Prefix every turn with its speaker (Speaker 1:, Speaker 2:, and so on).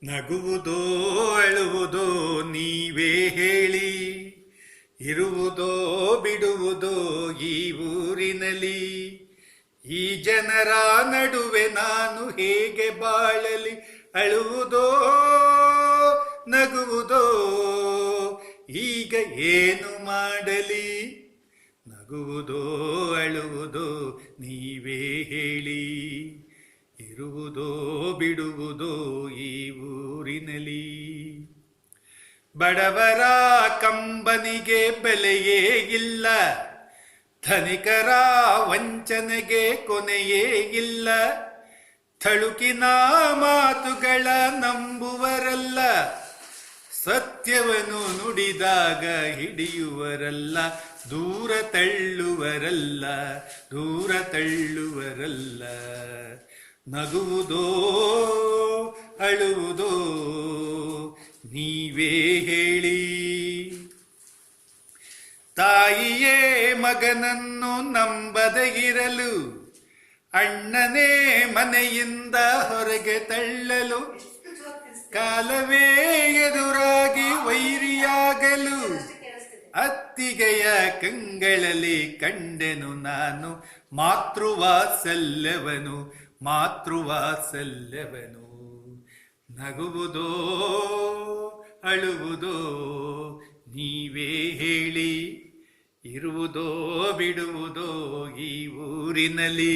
Speaker 1: ನಗುವುದೋ ಅಳುವುದೋ ನೀವೇ ಹೇಳಿ, ಇರುವುದೋ ಬಿಡುವುದೋ ಈ ಊರಿನಲ್ಲಿ. ಈ ಜನರ ನಡುವೆ ನಾನು ಹೇಗೆ ಬಾಳಲಿ? ಅಳುವುದೋ ನಗುವುದೋ ಈಗ ಏನು ಮಾಡಲಿ? ನಗುವುದೋ ಅಳುವುದೋ ನೀವೇ ಹೇಳಿ, ಇರುವುದೋ ಬಿಡುವುದೋ ಈ ಊರಿನಲ್ಲಿ. ಬಡವರ ಕಂಬನಿಗೆ ಬೆಲೆಯೇ ಇಲ್ಲ, ಧನಿಕರ ವಂಚನೆಗೆ ಕೊನೆಯೇ ಇಲ್ಲ. ಥಳುಕಿನ ಮಾತುಗಳ ನಂಬುವರಲ್ಲ, ಸತ್ಯವನ್ನು ನುಡಿದಾಗ ಹಿಡಿಯುವರಲ್ಲ. ದೂರ ತಳ್ಳುವರಲ್ಲ, ದೂರ ತಳ್ಳುವರಲ್ಲ. ನಗುವುದೋ ಅಳುವುದೋ ನೀವೇ ಹೇಳಿ. ತಾಯಿಯೇ ಮಗನನ್ನು ನಂಬದೆ ಇರಲು, ಅಣ್ಣನೇ ಮನೆಯಿಂದ ಹೊರಗೆ ತಳ್ಳಲು, ಕಾಲವೇ ಎದುರಾಗಿ ವೈರಿಯಾಗಲು, ಅತ್ತಿಗೆಯ ಕಂಗಳಲ್ಲಿ ಕಂಡೆನು ನಾನು ಮಾತೃವಾತ್ಸಲ್ಯವನು, ಮಾತೃವಾತ್ಸಲ್ಯವನು. ನಗುವುದೋ ಅಳುವುದೋ ನೀವೇ ಹೇಳಿ, ಇರುವುದೋ ಬಿಡುವುದೋ ಈ ಊರಿನಲ್ಲಿ.